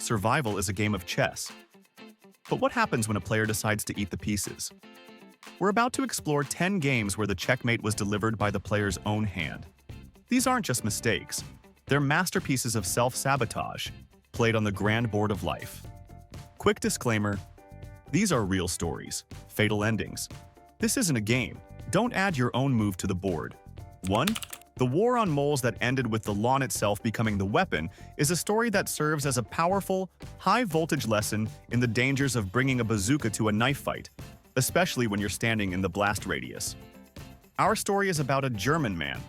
survival is a game of chess. But what happens when a player decides to eat the pieces? We're about to explore 10 games where the checkmate was delivered by the player's own hand. These aren't just mistakes. They're masterpieces of self-sabotage, played on the grand board of life. Quick disclaimer, these are real stories, fatal endings. This isn't a game. Don't add your own move to the board. 1. The war on moles that ended with the lawn itself becoming the weapon is a story that serves as a powerful, high-voltage lesson in the dangers of bringing a bazooka to a knife fight, especially when you're standing in the blast radius. Our story is about a German man,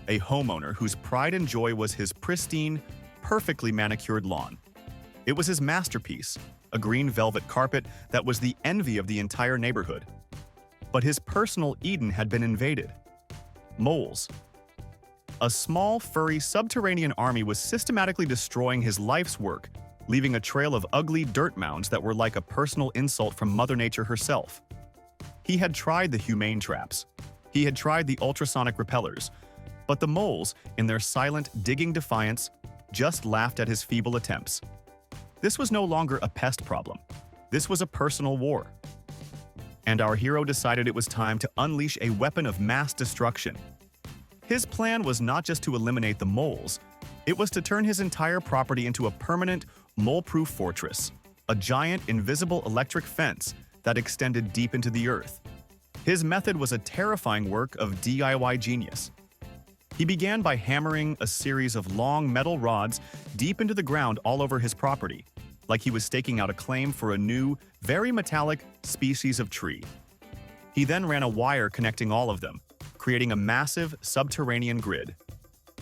a homeowner whose pride and joy was his pristine, perfectly manicured lawn. It was his masterpiece, a green velvet carpet that was the envy of the entire neighborhood. But his personal Eden had been invaded. Moles. A small, furry, subterranean army was systematically destroying his life's work, leaving a trail of ugly dirt mounds that were like a personal insult from Mother Nature herself. He had tried the humane traps. He had tried the ultrasonic repellers. But the moles, in their silent, digging defiance, just laughed at his feeble attempts. This was no longer a pest problem. This was a personal war. And our hero decided it was time to unleash a weapon of mass destruction. His plan was not just to eliminate the moles, it was to turn his entire property into a permanent, mole-proof fortress, a giant, invisible electric fence that extended deep into the earth. His method was a terrifying work of DIY genius. He began by hammering a series of long metal rods deep into the ground all over his property, like he was staking out a claim for a new, very metallic species of tree. He then ran a wire connecting all of them, creating a massive subterranean grid.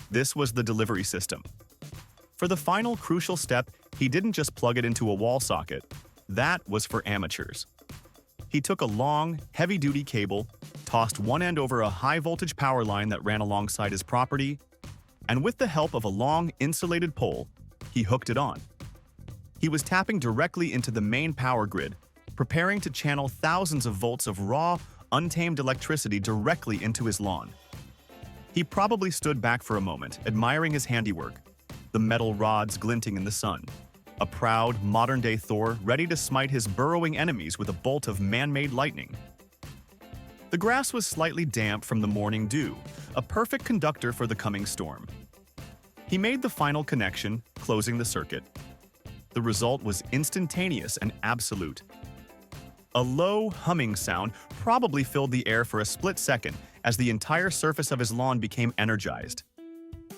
This was the delivery system. For the final crucial step, he didn't just plug it into a wall socket. That was for amateurs. He took a long, heavy-duty cable, tossed one end over a high-voltage power line that ran alongside his property, and with the help of a long, insulated pole, he hooked it on. He was tapping directly into the main power grid, preparing to channel thousands of volts of raw, untamed electricity directly into his lawn. He probably stood back for a moment, admiring his handiwork, the metal rods glinting in the sun. A proud, modern-day Thor ready to smite his burrowing enemies with a bolt of man-made lightning. The grass was slightly damp from the morning dew, a perfect conductor for the coming storm. He made the final connection, closing the circuit. The result was instantaneous and absolute. A low, humming sound probably filled the air for a split second as the entire surface of his lawn became energized.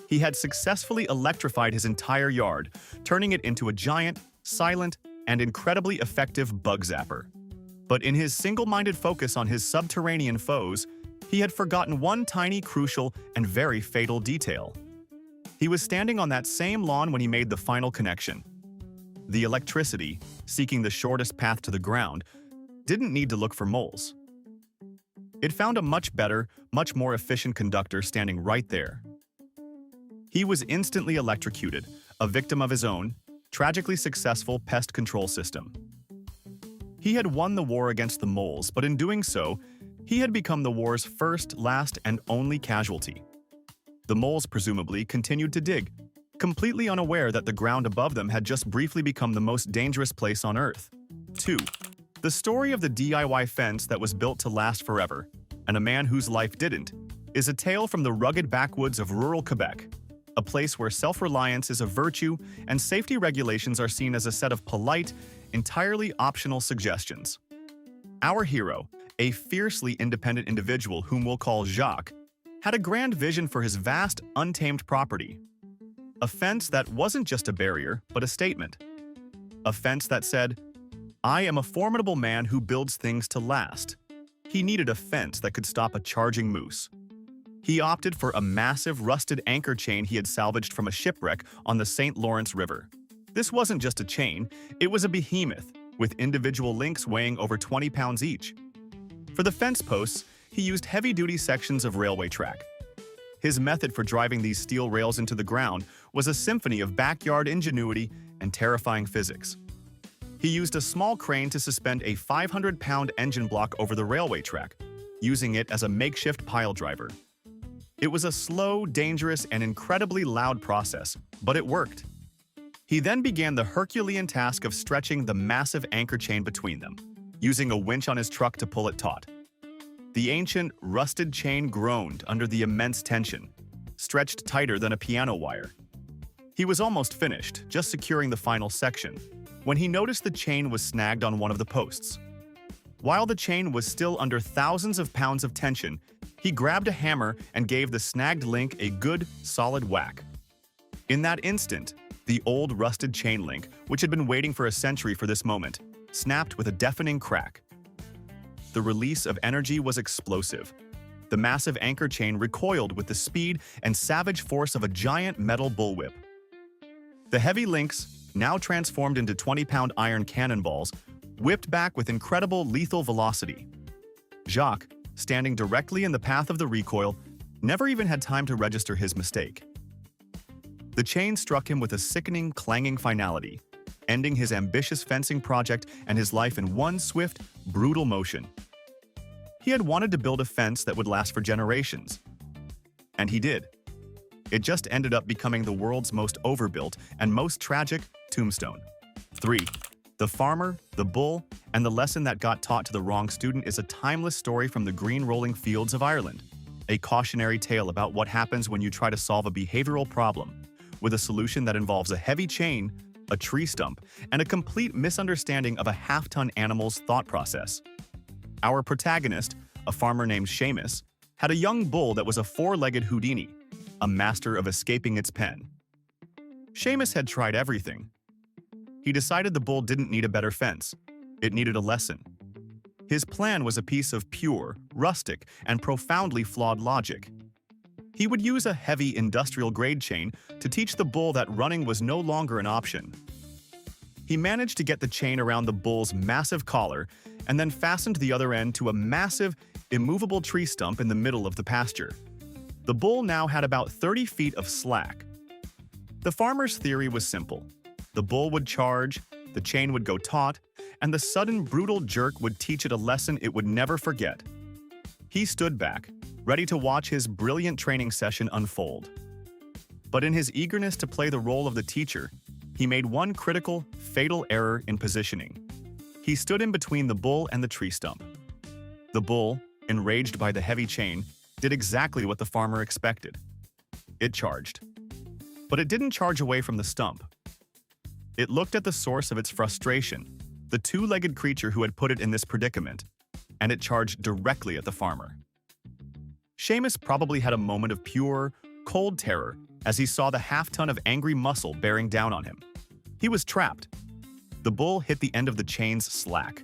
He had successfully electrified his entire yard, turning it into a giant, silent, and incredibly effective bug zapper. But in his single-minded focus on his subterranean foes, he had forgotten one tiny, crucial, and very fatal detail. He was standing on that same lawn when he made the final connection. The electricity, seeking the shortest path to the ground, didn't need to look for moles. It found a much better, much more efficient conductor standing right there. He was instantly electrocuted, a victim of his own, tragically successful pest control system. He had won the war against the moles, but in doing so, he had become the war's first, last, and only casualty. The moles presumably continued to dig, completely unaware that the ground above them had just briefly become the most dangerous place on Earth. 2. The story of the DIY fence that was built to last forever, and a man whose life didn't, is a tale from the rugged backwoods of rural Quebec, a place where self-reliance is a virtue and safety regulations are seen as a set of polite, entirely optional suggestions. Our hero, a fiercely independent individual whom we'll call Jacques, had a grand vision for his vast, untamed property. A fence that wasn't just a barrier, but a statement. A fence that said, "I am a formidable man who builds things to last." He needed a fence that could stop a charging moose. He opted for a massive rusted anchor chain he had salvaged from a shipwreck on the St. Lawrence River. This wasn't just a chain, it was a behemoth, with individual links weighing over 20 pounds each. For the fence posts, he used heavy-duty sections of railway track. His method for driving these steel rails into the ground was a symphony of backyard ingenuity and terrifying physics. He used a small crane to suspend a 500-pound engine block over the railway track, using it as a makeshift pile driver. It was a slow, dangerous, and incredibly loud process, but it worked. He then began the Herculean task of stretching the massive anchor chain between them, using a winch on his truck to pull it taut. The ancient, rusted chain groaned under the immense tension, stretched tighter than a piano wire. He was almost finished, just securing the final section, when he noticed the chain was snagged on one of the posts. While the chain was still under thousands of pounds of tension, he grabbed a hammer and gave the snagged link a good, solid whack. In that instant, the old rusted chain link, which had been waiting for a century for this moment, snapped with a deafening crack. The release of energy was explosive. The massive anchor chain recoiled with the speed and savage force of a giant metal bullwhip. The heavy links, now transformed into 20-pound iron cannonballs, whipped back with incredible lethal velocity. Jacques, standing directly in the path of the recoil, never even had time to register his mistake. The chain struck him with a sickening, clanging finality, ending his ambitious fencing project and his life in one swift, brutal motion. He had wanted to build a fence that would last for generations. And he did. It just ended up becoming the world's most overbuilt and most tragic tombstone. 3. The Farmer, the Bull, and the Lesson That Got Taught to the Wrong Student is a timeless story from the green rolling fields of Ireland. A cautionary tale about what happens when you try to solve a behavioral problem, with a solution that involves a heavy chain, a tree stump, and a complete misunderstanding of a half-ton animal's thought process. Our protagonist, a farmer named Seamus, had a young bull that was a four-legged Houdini, a master of escaping its pen. Seamus had tried everything. He decided the bull didn't need a better fence. It needed a lesson. His plan was a piece of pure, rustic, and profoundly flawed logic. He would use a heavy industrial-grade chain to teach the bull that running was no longer an option. He managed to get the chain around the bull's massive collar and then fastened the other end to a massive, immovable tree stump in the middle of the pasture. The bull now had about 30 feet of slack. The farmer's theory was simple. The bull would charge, the chain would go taut, and the sudden brutal jerk would teach it a lesson it would never forget. He stood back, ready to watch his brilliant training session unfold. But in his eagerness to play the role of the teacher, he made one critical, fatal error in positioning. He stood in between the bull and the tree stump. The bull, enraged by the heavy chain, did exactly what the farmer expected. It charged. But it didn't charge away from the stump. It looked at the source of its frustration, the two-legged creature who had put it in this predicament, and it charged directly at the farmer. Seamus probably had a moment of pure, cold terror as he saw the half-ton of angry muscle bearing down on him. He was trapped. The bull hit the end of the chain's slack.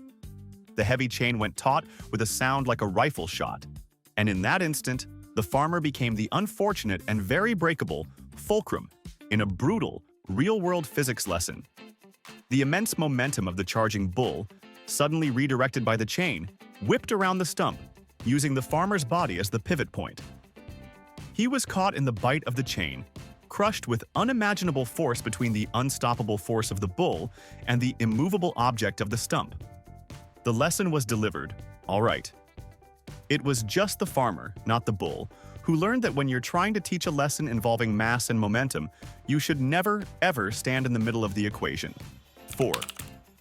The heavy chain went taut with a sound like a rifle shot, and in that instant, the farmer became the unfortunate and very breakable fulcrum in a brutal, real-world physics lesson. The immense momentum of the charging bull, suddenly redirected by the chain, whipped around the stump, using the farmer's body as the pivot point. He was caught in the bite of the chain, crushed with unimaginable force between the unstoppable force of the bull and the immovable object of the stump. The lesson was delivered, all right. It was just the farmer, not the bull, who learned that when you're trying to teach a lesson involving mass and momentum, you should never, ever stand in the middle of the equation. 4.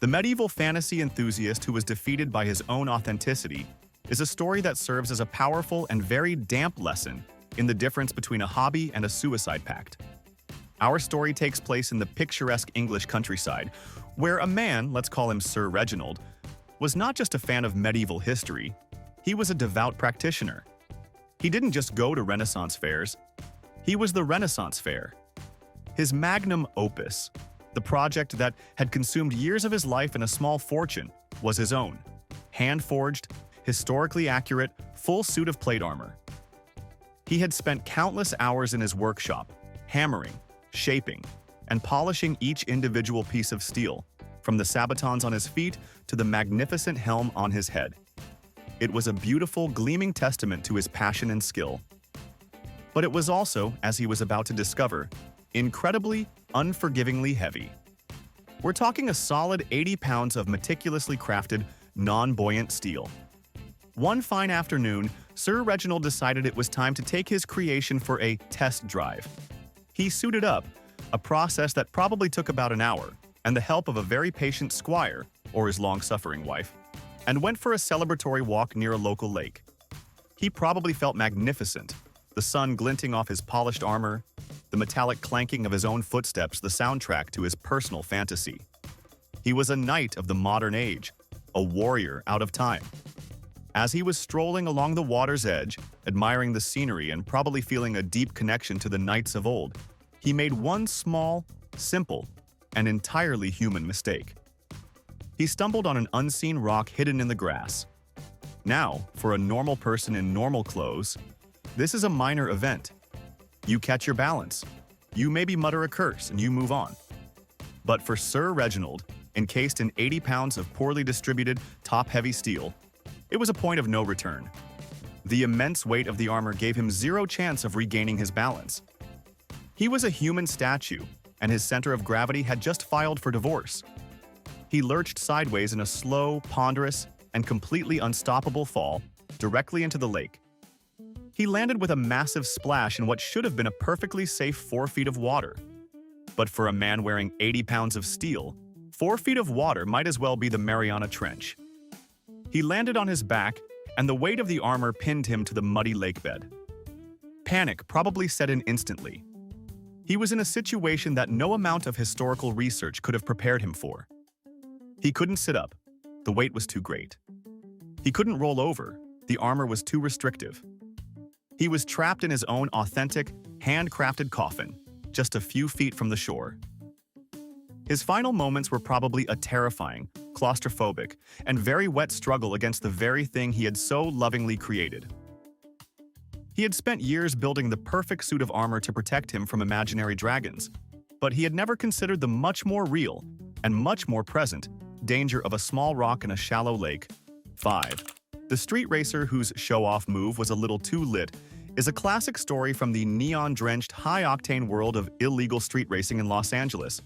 The medieval fantasy enthusiast who was defeated by his own authenticity is a story that serves as a powerful and very damp lesson in the difference between a hobby and a suicide pact. Our story takes place in the picturesque English countryside, where a man, let's call him Sir Reginald, was not just a fan of medieval history, he was a devout practitioner. He didn't just go to Renaissance fairs, he was the Renaissance Fair. His magnum opus, the project that had consumed years of his life and a small fortune, was his own. Hand-forged, historically accurate, full suit of plate armor. He had spent countless hours in his workshop, hammering, shaping, and polishing each individual piece of steel, from the sabatons on his feet to the magnificent helm on his head. It was a beautiful, gleaming testament to his passion and skill. But it was also, as he was about to discover, incredibly, unforgivingly heavy. We're talking a solid 80 pounds of meticulously crafted, non-buoyant steel. One fine afternoon, Sir Reginald decided it was time to take his creation for a test drive. He suited up, a process that probably took about an hour, and the help of a very patient squire, or his long-suffering wife, and went for a celebratory walk near a local lake. He probably felt magnificent, the sun glinting off his polished armor, the metallic clanking of his own footsteps the soundtrack to his personal fantasy. He was a knight of the modern age, a warrior out of time. As he was strolling along the water's edge, admiring the scenery and probably feeling a deep connection to the knights of old, he made one small, simple, and entirely human mistake. He stumbled on an unseen rock hidden in the grass. Now, for a normal person in normal clothes, this is a minor event. You catch your balance. You maybe mutter a curse and you move on. But for Sir Reginald, encased in 80 pounds of poorly distributed, top-heavy steel, it was a point of no return. The immense weight of the armor gave him zero chance of regaining his balance. He was a human statue, and his center of gravity had just filed for divorce. He lurched sideways in a slow, ponderous, and completely unstoppable fall directly into the lake. He landed with a massive splash in what should have been a perfectly safe 4 feet of water. But for a man wearing 80 pounds of steel, 4 feet of water might as well be the Mariana Trench. He landed on his back, and the weight of the armor pinned him to the muddy lake bed. Panic probably set in instantly. He was in a situation that no amount of historical research could have prepared him for. He couldn't sit up. The weight was too great. He couldn't roll over. The armor was too restrictive. He was trapped in his own authentic, handcrafted coffin, just a few feet from the shore. His final moments were probably a terrifying, claustrophobic, and very wet struggle against the very thing he had so lovingly created. He had spent years building the perfect suit of armor to protect him from imaginary dragons, but he had never considered the much more real and much more present danger of a small rock in a shallow lake. 5. The street racer whose show-off move was a little too lit is a classic story from the neon-drenched, high-octane world of illegal street racing in Los Angeles.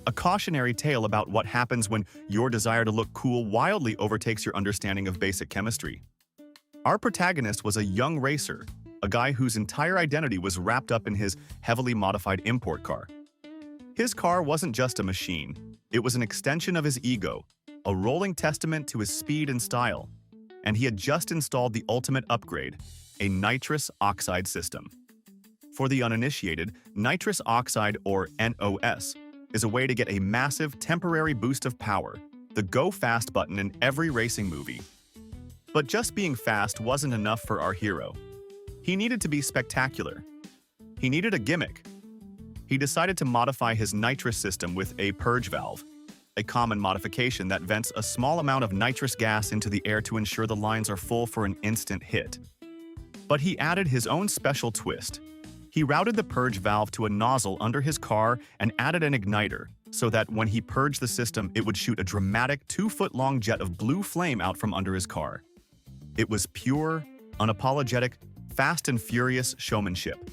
A cautionary tale about what happens when your desire to look cool wildly overtakes your understanding of basic chemistry. Our protagonist was a young racer, a guy whose entire identity was wrapped up in his heavily modified import car. His car wasn't just a machine, it was an extension of his ego, a rolling testament to his speed and style. And he had just installed the ultimate upgrade, a nitrous oxide system. For the uninitiated, nitrous oxide, or NOS, is a way to get a massive temporary boost of power, the go fast button in every racing movie. But just being fast wasn't enough for our hero. He needed to be spectacular. He needed a gimmick. He decided to modify his nitrous system with a purge valve, a common modification that vents a small amount of nitrous gas into the air to ensure the lines are full for an instant hit. But he added his own special twist. He routed the purge valve to a nozzle under his car and added an igniter, so that when he purged the system, it would shoot a dramatic 2-foot-long jet of blue flame out from under his car. It was pure, unapologetic, fast and furious showmanship.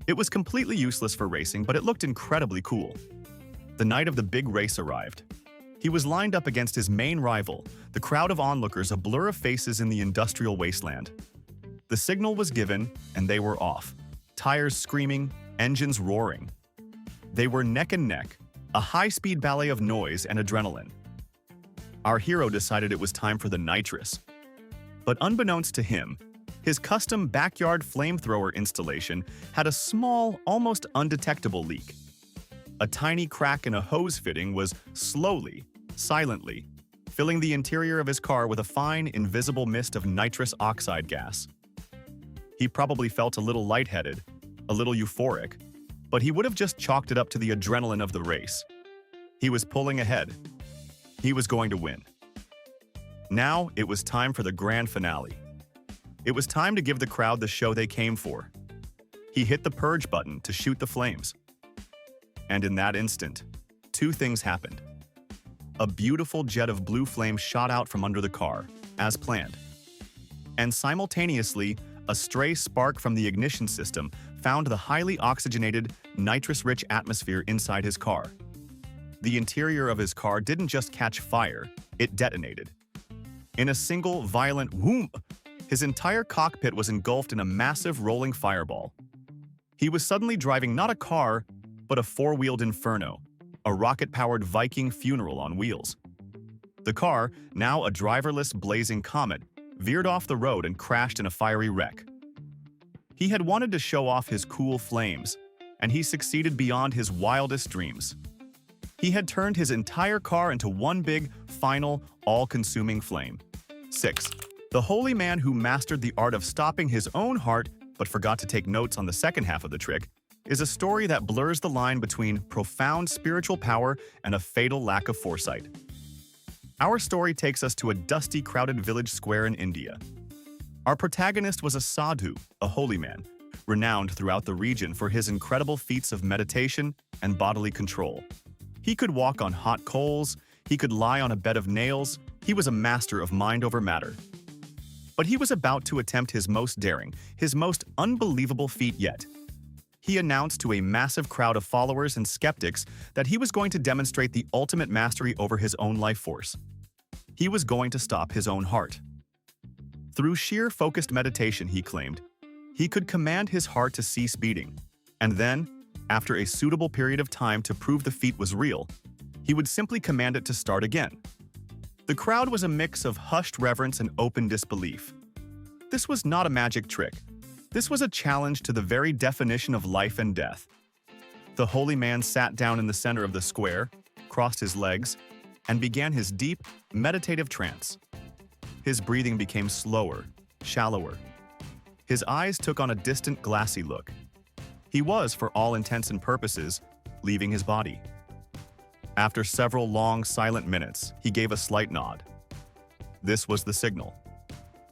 It was completely useless for racing, but it looked incredibly cool. The night of the big race arrived. He was lined up against his main rival, the crowd of onlookers a blur of faces in the industrial wasteland. The signal was given, and they were off. Tires screaming, engines roaring. They were neck and neck, a high-speed ballet of noise and adrenaline. Our hero decided it was time for the nitrous. But unbeknownst to him, his custom backyard flamethrower installation had a small, almost undetectable leak. A tiny crack in a hose fitting was slowly, silently, filling the interior of his car with a fine, invisible mist of nitrous oxide gas. He probably felt a little lightheaded, a little euphoric, but he would have just chalked it up to the adrenaline of the race. He was pulling ahead. He was going to win. Now it was time for the grand finale. It was time to give the crowd the show they came for. He hit the purge button to shoot the flames. And in that instant, two things happened. A beautiful jet of blue flame shot out from under the car, as planned. And simultaneously, a stray spark from the ignition system found the highly oxygenated, nitrous-rich atmosphere inside his car. The interior of his car didn't just catch fire, it detonated. In a single, violent whoom, his entire cockpit was engulfed in a massive rolling fireball. He was suddenly driving not a car, but but a four-wheeled inferno, a rocket-powered Viking funeral on wheels. The car, now a driverless blazing comet, veered off the road and crashed in a fiery wreck. He had wanted to show off his cool flames, and he succeeded beyond his wildest dreams. He had turned his entire car into one big, final, all-consuming flame. 6. The holy man who mastered the art of stopping his own heart but forgot to take notes on the second half of the trick is a story that blurs the line between profound spiritual power and a fatal lack of foresight. Our story takes us to a dusty, crowded village square in India. Our protagonist was a sadhu, a holy man, renowned throughout the region for his incredible feats of meditation and bodily control. He could walk on hot coals, he could lie on a bed of nails, he was a master of mind over matter. But he was about to attempt his most daring, his most unbelievable feat yet. He announced to a massive crowd of followers and skeptics that he was going to demonstrate the ultimate mastery over his own life force. He was going to stop his own heart. Through sheer focused meditation, he claimed, he could command his heart to cease beating, and then, after a suitable period of time to prove the feat was real, he would simply command it to start again. The crowd was a mix of hushed reverence and open disbelief. This was not a magic trick. This was a challenge to the very definition of life and death. The holy man sat down in the center of the square, crossed his legs, and began his deep, meditative trance. His breathing became slower, shallower. His eyes took on a distant, glassy look. He was, for all intents and purposes, leaving his body. After several long, silent minutes, he gave a slight nod. This was the signal.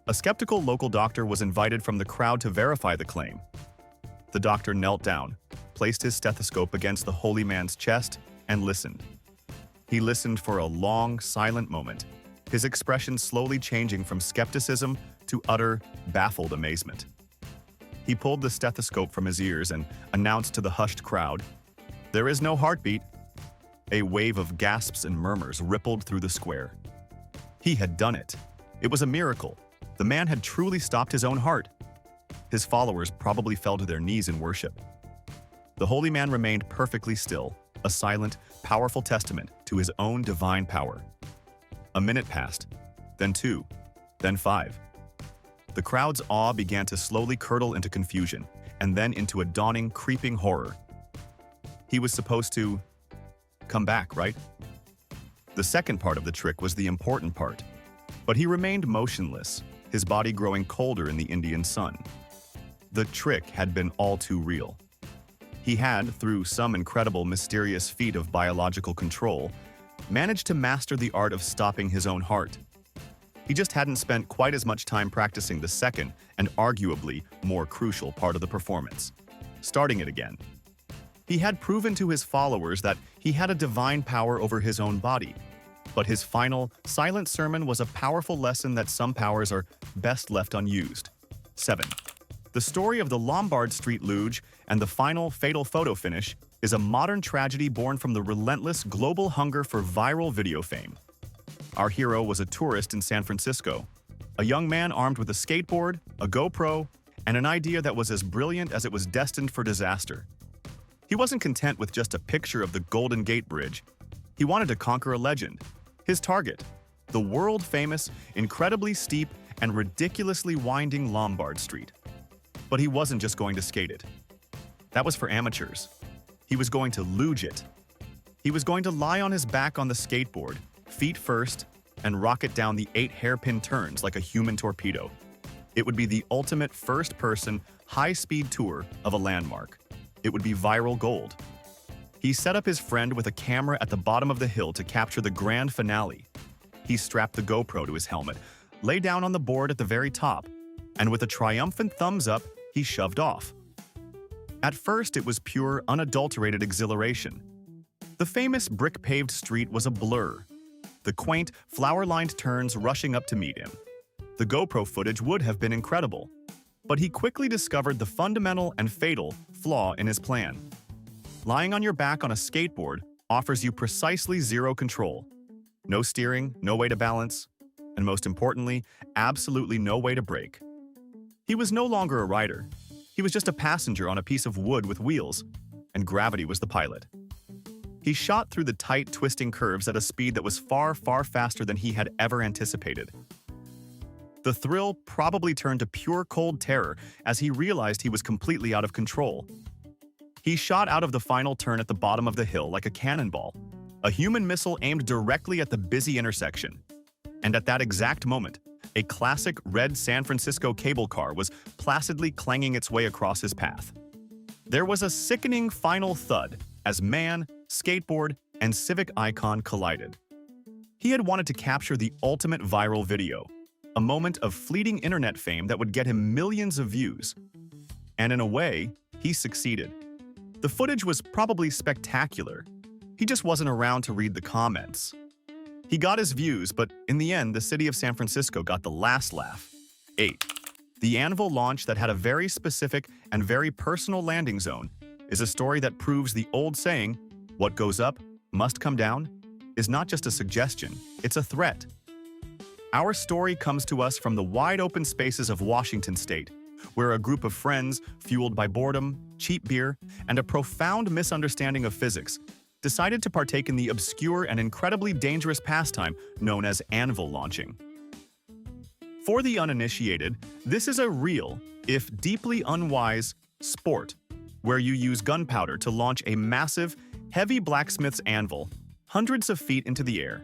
A skeptical local doctor was invited from the crowd to verify the claim. The doctor knelt down, placed his stethoscope against the holy man's chest, and listened. He listened for a long, silent moment, his expression slowly changing from skepticism to utter, baffled amazement. He pulled the stethoscope from his ears and announced to the hushed crowd, "There is no heartbeat." A wave of gasps and murmurs rippled through the square. He had done it. It was a miracle. The man had truly stopped his own heart. His followers probably fell to their knees in worship. The holy man remained perfectly still, a silent, powerful testament to his own divine power. A minute passed, then 2, then 5. The crowd's awe began to slowly curdle into confusion, and then into a dawning, creeping horror. He was supposed to come back, right? The second part of the trick was the important part, but he remained motionless, his body growing colder in the Indian sun. The trick had been all too real. He had, through some incredible, mysterious feat of biological control, managed to master the art of stopping his own heart. He just hadn't spent quite as much time practicing the second and arguably more crucial part of the performance, starting it again. He had proven to his followers that he had a divine power over his own body, but his final, silent sermon was a powerful lesson that some powers are best left unused. 7. The story of the Lombard Street Luge and the final, fatal photo finish is a modern tragedy born from the relentless global hunger for viral video fame. Our hero was a tourist in San Francisco, a young man armed with a skateboard, a GoPro, and an idea that was as brilliant as it was destined for disaster. He wasn't content with just a picture of the Golden Gate Bridge. He wanted to conquer a legend. His target, the world-famous, incredibly steep, and ridiculously winding Lombard Street. But he wasn't just going to skate it. That was for amateurs. He was going to luge it. He was going to lie on his back on the skateboard, feet first, and rocket down the 8 hairpin turns like a human torpedo. It would be the ultimate first-person, high-speed tour of a landmark. It would be viral gold. He set up his friend with a camera at the bottom of the hill to capture the grand finale. He strapped the GoPro to his helmet, lay down on the board at the very top, and with a triumphant thumbs up, he shoved off. At first, it was pure, unadulterated exhilaration. The famous brick-paved street was a blur, the quaint, flower-lined turns rushing up to meet him. The GoPro footage would have been incredible, but he quickly discovered the fundamental and fatal flaw in his plan. Lying on your back on a skateboard offers you precisely zero control. No steering, no way to balance, and most importantly, absolutely no way to brake. He was no longer a rider. He was just a passenger on a piece of wood with wheels. and gravity was the pilot. He shot through the tight, twisting curves at a speed that was far, far faster than he had ever anticipated. The thrill probably turned to pure cold terror as he realized he was completely out of control. He shot out of the final turn at the bottom of the hill like a cannonball, a human missile aimed directly at the busy intersection. And at that exact moment, a classic red San Francisco cable car was placidly clanging its way across his path. There was a sickening final thud as man, skateboard, and civic icon collided. He had wanted to capture the ultimate viral video, a moment of fleeting internet fame that would get him millions of views. And in a way, he succeeded. The footage was probably spectacular. He just wasn't around to read the comments. He got his views, but in the end, the city of San Francisco got the last laugh. 8. The Anvil launch that had a very specific and very personal landing zone is a story that proves the old saying, "What goes up must come down," is not just a suggestion, it's a threat. Our story comes to us from the wide-open spaces of Washington state, where a group of friends, fueled by boredom, cheap beer, and a profound misunderstanding of physics, decided to partake in the obscure and incredibly dangerous pastime known as anvil launching. For the uninitiated, this is a real, if deeply unwise, sport where you use gunpowder to launch a massive, heavy blacksmith's anvil hundreds of feet into the air.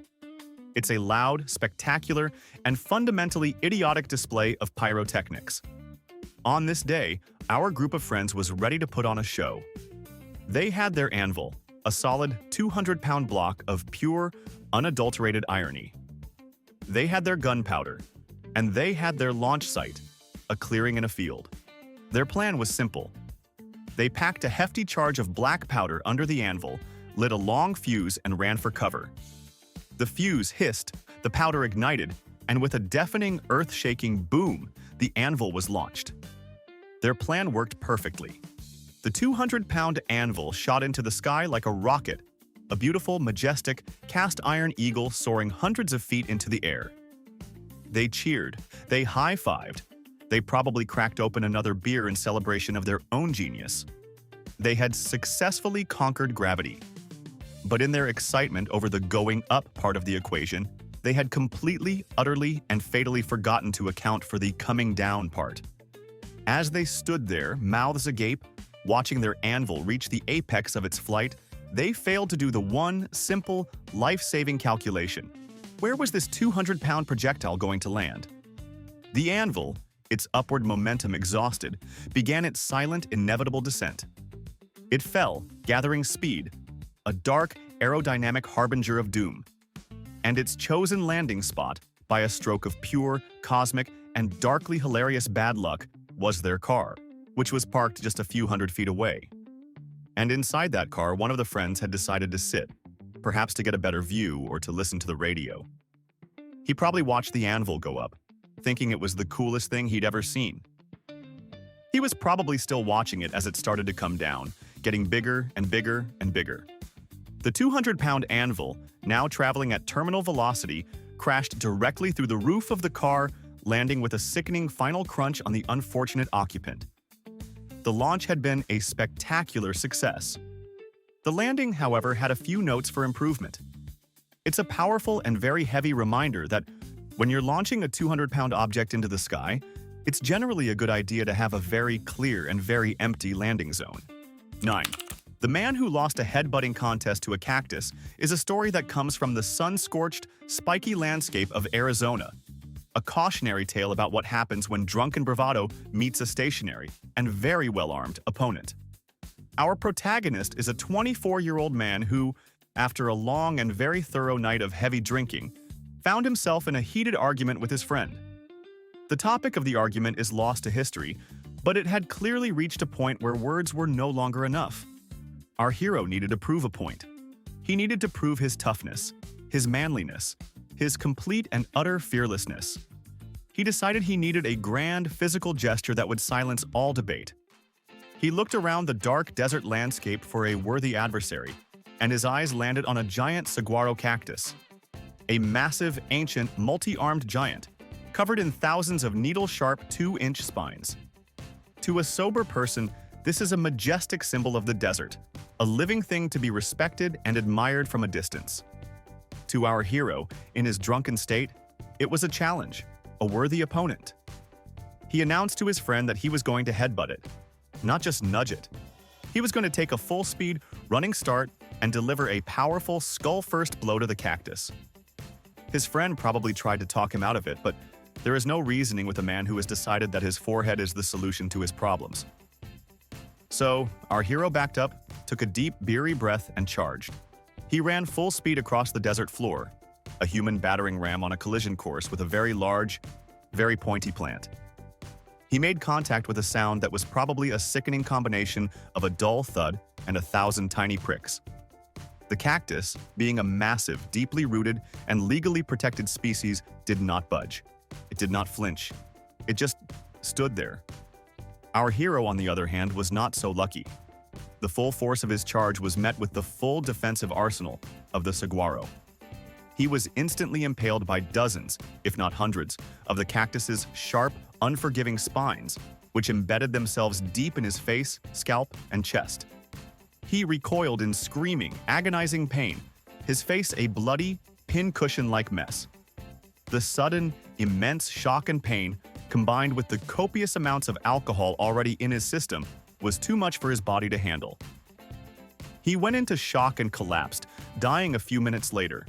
It's a loud, spectacular, and fundamentally idiotic display of pyrotechnics. On this day, our group of friends was ready to put on a show. They had their anvil, a solid 200-pound block of pure, unadulterated irony. They had their gunpowder, and they had their launch site, a clearing in a field. Their plan was simple. They packed a hefty charge of black powder under the anvil, lit a long fuse, and ran for cover. The fuse hissed, the powder ignited, and with a deafening, earth-shaking boom, the anvil was launched. Their plan worked perfectly. The 200-pound anvil shot into the sky like a rocket, a beautiful, majestic, cast-iron eagle soaring hundreds of feet into the air. They cheered, they high-fived, they probably cracked open another beer in celebration of their own genius. They had successfully conquered gravity. But in their excitement over the going up part of the equation, they had completely, utterly, and fatally forgotten to account for the coming down part. As they stood there, mouths agape, watching their anvil reach the apex of its flight, they failed to do the one, simple, life-saving calculation. Where was this 200-pound projectile going to land? The anvil, its upward momentum exhausted, began its silent, inevitable descent. It fell, gathering speed, a dark, aerodynamic harbinger of doom. And its chosen landing spot, by a stroke of pure, cosmic, and darkly hilarious bad luck, was their car, which was parked just a few hundred feet away. And inside that car, one of the friends had decided to sit, perhaps to get a better view or to listen to the radio. He probably watched the anvil go up, thinking it was the coolest thing he'd ever seen. He was probably still watching it as it started to come down, getting bigger and bigger and bigger. The 200-pound anvil, now traveling at terminal velocity, crashed directly through the roof of the car, landing with a sickening final crunch on the unfortunate occupant. The launch had been a spectacular success. The landing, however, had a few notes for improvement. It's a powerful and very heavy reminder that when you're launching a 200-pound object into the sky, it's generally a good idea to have a very clear and very empty landing zone. 9. The man who lost a headbutting contest to a cactus is a story that comes from the sun-scorched, spiky landscape of Arizona, a cautionary tale about what happens when drunken bravado meets a stationary and very well-armed opponent. Our protagonist is a 24-year-old man who, after a long and very thorough night of heavy drinking, found himself in a heated argument with his friend. The topic of the argument is lost to history, but it had clearly reached a point where words were no longer enough. Our hero needed to prove a point. He needed to prove his toughness, his manliness, his complete and utter fearlessness. He decided he needed a grand physical gesture that would silence all debate. He looked around the dark desert landscape for a worthy adversary, and his eyes landed on a giant saguaro cactus. A massive, ancient, multi-armed giant, covered in thousands of needle-sharp 2-inch spines. To a sober person, this is a majestic symbol of the desert, a living thing to be respected and admired from a distance. To our hero, in his drunken state, it was a challenge, a worthy opponent. He announced to his friend that he was going to headbutt it, not just nudge it. He was going to take a full-speed, running start and deliver a powerful skull-first blow to the cactus. His friend probably tried to talk him out of it, but there is no reasoning with a man who has decided that his forehead is the solution to his problems. So, our hero backed up, took a deep, beery breath, and charged. He ran full speed across the desert floor, a human battering ram on a collision course with a very large, very pointy plant. He made contact with a sound that was probably a sickening combination of a dull thud and 1,000 tiny pricks. The cactus, being a massive, deeply rooted, and legally protected species, did not budge. It did not flinch. It just stood there. Our hero, on the other hand, was not so lucky. The full force of his charge was met with the full defensive arsenal of the saguaro. He was instantly impaled by dozens, if not hundreds, of the cactus's sharp, unforgiving spines, which embedded themselves deep in his face, scalp, and chest. He recoiled in screaming, agonizing pain, his face a bloody, pincushion-like mess. The sudden, immense shock and pain, combined with the copious amounts of alcohol already in his system, was too much for his body to handle. He went into shock and collapsed, dying a few minutes later.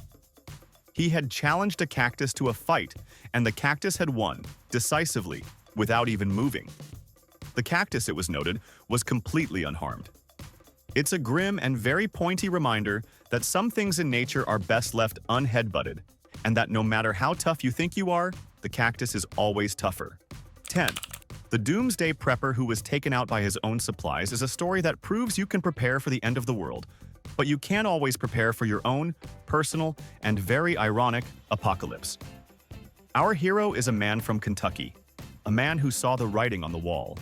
He had challenged a cactus to a fight, and the cactus had won, decisively, without even moving. The cactus, it was noted, was completely unharmed. It's a grim and very pointy reminder that some things in nature are best left unheadbutted, and that no matter how tough you think you are, the cactus is always tougher. 10. The Doomsday Prepper who was taken out by his own supplies is a story that proves you can prepare for the end of the world, but you can't always prepare for your own, personal, and very ironic apocalypse. Our hero is a man from Kentucky, a man who saw the writing on the wall.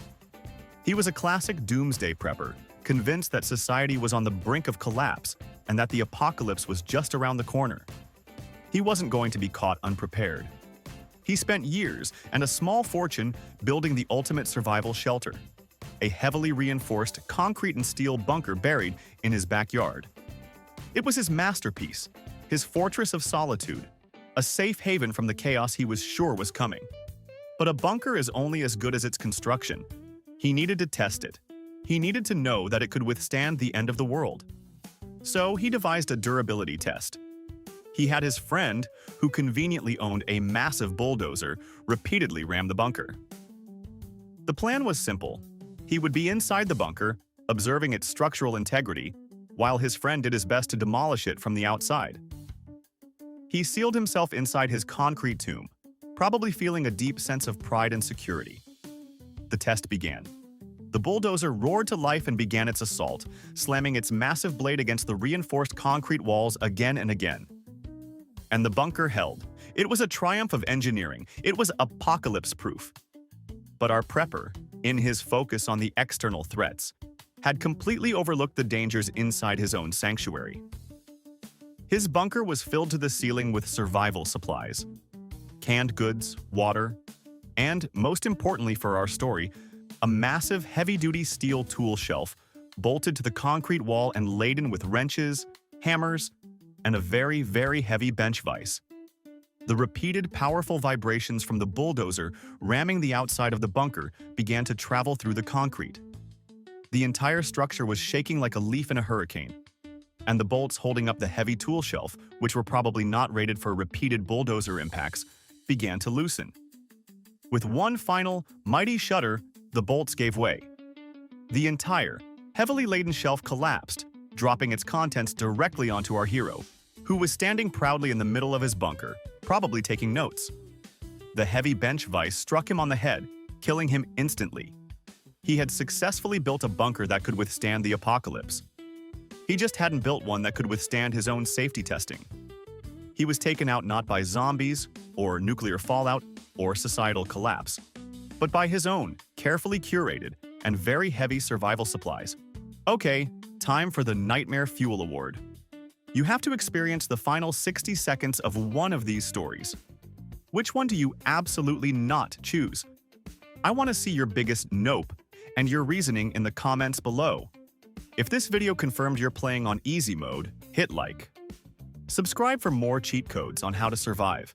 He was a classic Doomsday Prepper, convinced that society was on the brink of collapse and that the apocalypse was just around the corner. He wasn't going to be caught unprepared. He spent years and a small fortune building the ultimate survival shelter, a heavily reinforced concrete and steel bunker buried in his backyard. It was his masterpiece, his fortress of solitude, a safe haven from the chaos he was sure was coming. But a bunker is only as good as its construction. He needed to test it. He needed to know that it could withstand the end of the world. So he devised a durability test. He had his friend, who conveniently owned a massive bulldozer, repeatedly ram the bunker. The plan was simple. He would be inside the bunker, observing its structural integrity, while his friend did his best to demolish it from the outside. He sealed himself inside his concrete tomb, probably feeling a deep sense of pride and security. The test began. The bulldozer roared to life and began its assault, slamming its massive blade against the reinforced concrete walls again and again. And the bunker held. It was a triumph of engineering. It was apocalypse-proof. But our prepper, in his focus on the external threats, had completely overlooked the dangers inside his own sanctuary. His bunker was filled to the ceiling with survival supplies, canned goods, water, and, most importantly for our story, a massive heavy-duty steel tool shelf bolted to the concrete wall and laden with wrenches, hammers, and a very, very heavy bench vise. The repeated powerful vibrations from the bulldozer ramming the outside of the bunker began to travel through the concrete. The entire structure was shaking like a leaf in a hurricane, and the bolts holding up the heavy tool shelf, which were probably not rated for repeated bulldozer impacts, began to loosen. With one final, mighty shudder, the bolts gave way. The entire, heavily laden shelf collapsed, dropping its contents directly onto our hero, who was standing proudly in the middle of his bunker, probably taking notes. The heavy bench vise struck him on the head, killing him instantly. He had successfully built a bunker that could withstand the apocalypse. He just hadn't built one that could withstand his own safety testing. He was taken out not by zombies, or nuclear fallout, or societal collapse, but by his own, carefully curated, and very heavy survival supplies. Okay, time for the Nightmare Fuel Award. You have to experience the final 60 seconds of one of these stories. Which one do you absolutely not choose? I want to see your biggest nope and your reasoning in the comments below. If this video confirmed you're playing on easy mode, hit like. Subscribe for more cheat codes on how to survive.